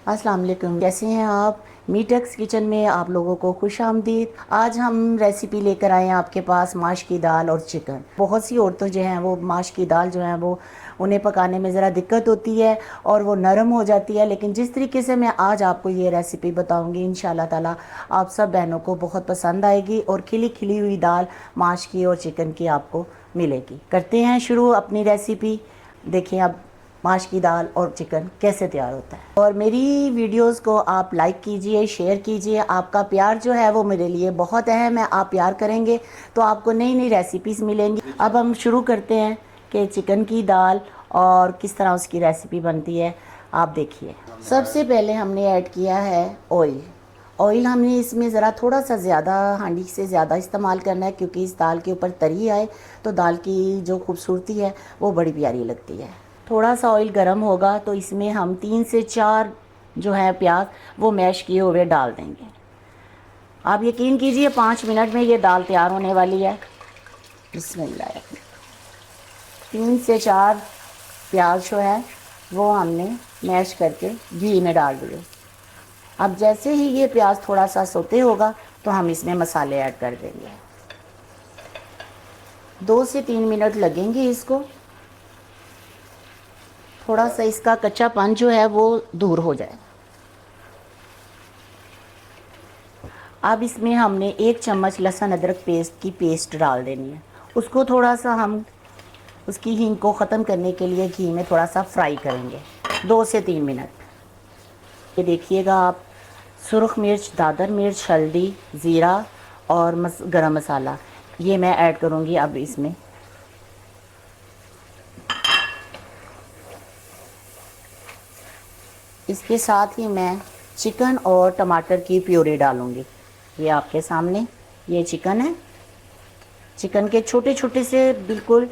अस्सलाम वालेकुम, कैसे हैं आप। मीटेक्स किचन में आप लोगों को खुश आमदीद। आज हम रेसिपी लेकर आए हैं आपके पास माश की दाल और चिकन। बहुत सी औरतें जो हैं वो माश की दाल जो है वो उन्हें पकाने में ज़रा दिक्कत होती है और वो नरम हो जाती है, लेकिन जिस तरीके से मैं आज आपको ये रेसिपी बताऊंगी इंशाल्लाह ताला आप सब बहनों को बहुत पसंद आएगी और खिली खिली हुई दाल माश की और चिकन की आपको मिलेगी। करते हैं शुरू अपनी रेसिपी। देखिए अब माश की दाल और चिकन कैसे तैयार होता है। और मेरी वीडियोस को आप लाइक कीजिए, शेयर कीजिए। आपका प्यार जो है वो मेरे लिए बहुत अहम है। आप प्यार करेंगे तो आपको नई नई रेसिपीज़ मिलेंगी। अब हम शुरू करते हैं कि चिकन की दाल और किस तरह उसकी रेसिपी बनती है। आप देखिए, सबसे पहले हमने ऐड किया है ऑयल। ऑयल हमने इसमें ज़रा थोड़ा सा ज़्यादा, हांडी से ज़्यादा इस्तेमाल करना है, क्योंकि इस दाल के ऊपर तरी आए तो दाल की जो खूबसूरती है वो बड़ी प्यारी लगती है। थोड़ा सा ऑयल गर्म होगा तो इसमें हम 3 से 4 जो है प्याज वो मैश किए हुए डाल देंगे। आप यकीन कीजिए 5 मिनट में ये दाल तैयार होने वाली है। बिस्मिल्लाह। 3 से 4 प्याज जो है वो हमने मैश करके घी में डाल दिए। अब जैसे ही ये प्याज थोड़ा सा सोते होगा तो हम इसमें मसाले ऐड कर देंगे। 2 से 3 मिनट लगेंगे इसको, थोड़ा सा इसका कच्चापन जो है वो दूर हो जाए। अब इसमें हमने 1 चम्मच लहसुन अदरक पेस्ट की पेस्ट डाल देनी है। उसको थोड़ा सा हम उसकी हींग को ख़त्म करने के लिए घी में थोड़ा सा फ्राई करेंगे 2 से 3 मिनट। ये देखिएगा आप, सुरख मिर्च, दादर मिर्च, हल्दी, ज़ीरा और गरम मसाला ये मैं ऐड करूँगी अब इसमें। इसके साथ ही मैं चिकन और टमाटर की प्यूरी डालूँगी। ये आपके सामने ये चिकन है। चिकन के छोटे छोटे से बिल्कुल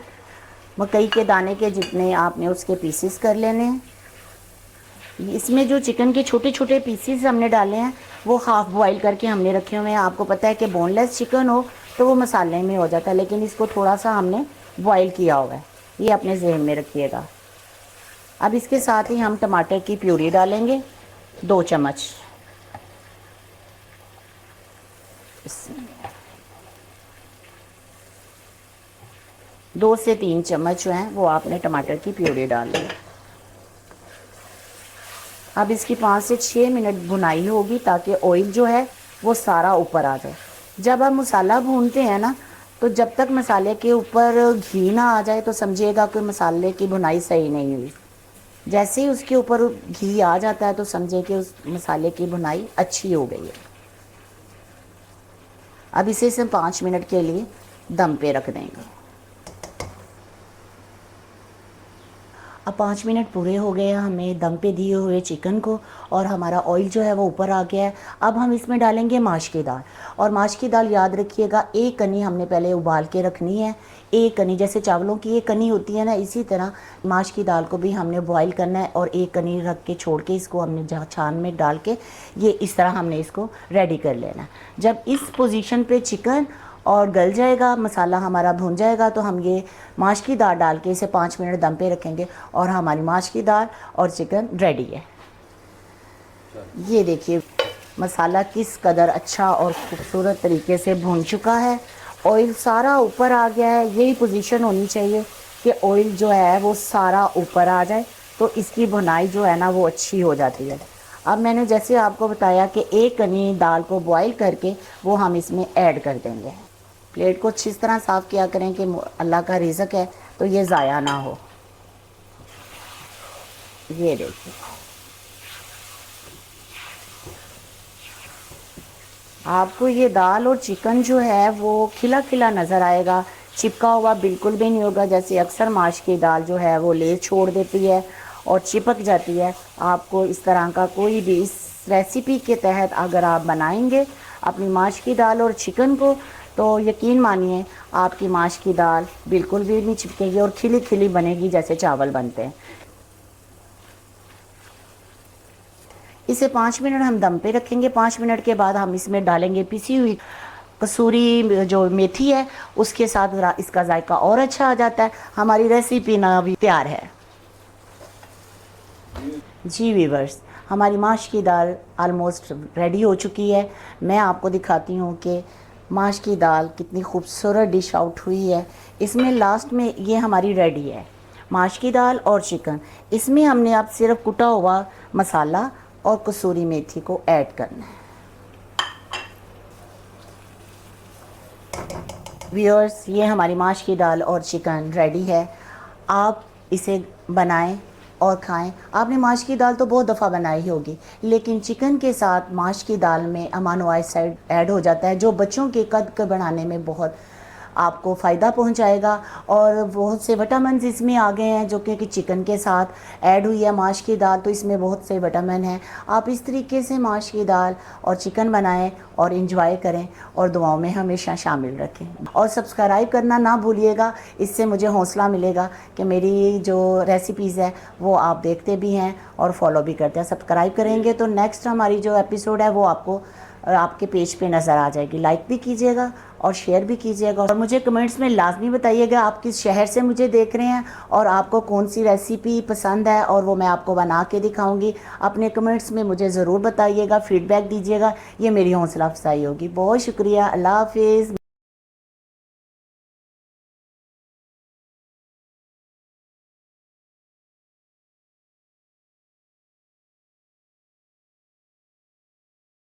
मकई के दाने के जितने आपने उसके पीसेस कर लेने हैं। इसमें जो चिकन के छोटे छोटे पीसेस हमने डाले हैं वो हाफ़ बॉईल करके हमने रखे हुए हैं। आपको पता है कि बोनलेस चिकन हो तो वो मसाले में हो जाता है, लेकिन इसको थोड़ा सा हमने बॉईल किया हुआ है, ये अपने जहन में रखिएगा। अब इसके साथ ही हम टमाटर की प्यूरी डालेंगे 2 चम्मच। 2 से 3 चम्मच जो हैं वो आपने टमाटर की प्यूरी डाल ली। अब इसकी 5 से 6 मिनट भुनाई होगी ताकि ऑयल जो है वो सारा ऊपर आ जाए। जब हम मसाला भूनते हैं ना, तो जब तक मसाले के ऊपर घी ना आ जाए तो समझिएगा कि मसाले की भुनाई सही नहीं हुई। जैसे ही उसके ऊपर घी आ जाता है तो समझे कि उस मसाले की भुनाई अच्छी हो गई है। अब इसे 5 मिनट के लिए दम पे रख देंगे। अब 5 मिनट पूरे हो गए हैं हमें दम पे दिए हुए चिकन को, और हमारा ऑयल जो है वो ऊपर आ गया है। अब हम इसमें डालेंगे माश की दाल। और माश की दाल याद रखिएगा, 1 कनी हमने पहले उबाल के रखनी है। 1 कनी, जैसे चावलों की 1 कनी होती है ना, इसी तरह माश की दाल को भी हमने बॉईल करना है और 1 कनी रख के छोड़ के इसको हमने जहाँ छान में डाल के ये इस तरह हमने इसको रेडी कर लेना है। जब इस पोजीशन पे चिकन और गल जाएगा, मसाला हमारा भुन जाएगा, तो हम ये माश की दाल डाल के इसे 5 मिनट दम पे रखेंगे और हमारी माश की दाल और चिकन रेडी है। ये देखिए मसाला किस कदर अच्छा और ख़ूबसूरत तरीके से भुन चुका है। ऑयल सारा ऊपर आ गया है। यही पोजीशन होनी चाहिए कि ऑयल जो है वो सारा ऊपर आ जाए, तो इसकी भुनाई जो है ना वो अच्छी हो जाती है। अब मैंने जैसे आपको बताया कि 1 कनी दाल को बॉईल करके वो हम इसमें ऐड कर देंगे। प्लेट को अच्छी तरह साफ़ किया करें कि अल्लाह का रिज़्क है तो ये ज़ाया ना हो। ये देखिए, आपको ये दाल और चिकन जो है वो खिला खिला नज़र आएगा, चिपका हुआ बिल्कुल भी नहीं होगा। जैसे अक्सर माश की दाल जो है वो लेस छोड़ देती है और चिपक जाती है। आपको इस तरह का कोई भी इस रेसिपी के तहत अगर आप बनाएंगे अपनी माश की दाल और चिकन को, तो यकीन मानिए आपकी माश की दाल बिल्कुल भी नहीं चिपकेगी और खिली खिली बनेगी जैसे चावल बनते हैं। इसे 5 मिनट हम दम पे रखेंगे। 5 मिनट के बाद हम इसमें डालेंगे पिसी हुई कसूरी जो मेथी है, उसके साथ इसका जायका और अच्छा आ जाता है। हमारी रेसिपी ना भी तैयार है। जी वीवर्स, हमारी माश की दाल आलमोस्ट रेडी हो चुकी है। मैं आपको दिखाती हूँ कि माश की दाल कितनी खूबसूरत डिश आउट हुई है। इसमें लास्ट में ये हमारी रेडी है, माश की दाल और चिकन। इसमें हमने अब सिर्फ कुटा हुआ मसाला और कसूरी मेथी को ऐड करना है। व्यूअर्स, ये हमारी माश की दाल और चिकन रेडी है। आप इसे बनाएं और खाएं। आपने माश की दाल तो बहुत दफ़ा बनाई होगी, लेकिन चिकन के साथ माश की दाल में अमानो एसिड ऐड हो जाता है, जो बच्चों के कद को बढ़ाने में बहुत आपको फ़ायदा पहुंचाएगा। और बहुत से विटामिन इसमें आ गए हैं जो कि चिकन के साथ ऐड हुई है माश की दाल, तो इसमें बहुत से विटामिन हैं। आप इस तरीके से माश की दाल और चिकन बनाएं और इंजॉय करें और दुआओं में हमेशा शामिल रखें। और सब्सक्राइब करना ना भूलिएगा, इससे मुझे हौसला मिलेगा कि मेरी जो रेसिपीज़ है वो आप देखते भी हैं और फॉलो भी करते हैं। सब्सक्राइब करेंगे तो नेक्स्ट हमारी जो एपिसोड है वो आपको आपके पेज पे नज़र आ जाएगी। लाइक भी कीजिएगा और शेयर भी कीजिएगा, और मुझे कमेंट्स में लाजमी बताइएगा आप किस शहर से मुझे देख रहे हैं और आपको कौन सी रेसिपी पसंद है, और वो मैं आपको बना के दिखाऊंगी। अपने कमेंट्स में मुझे ज़रूर बताइएगा, फ़ीडबैक दीजिएगा, ये मेरी हौसला अफजाई होगी। बहुत शुक्रिया। अल्लाह हाफिज़।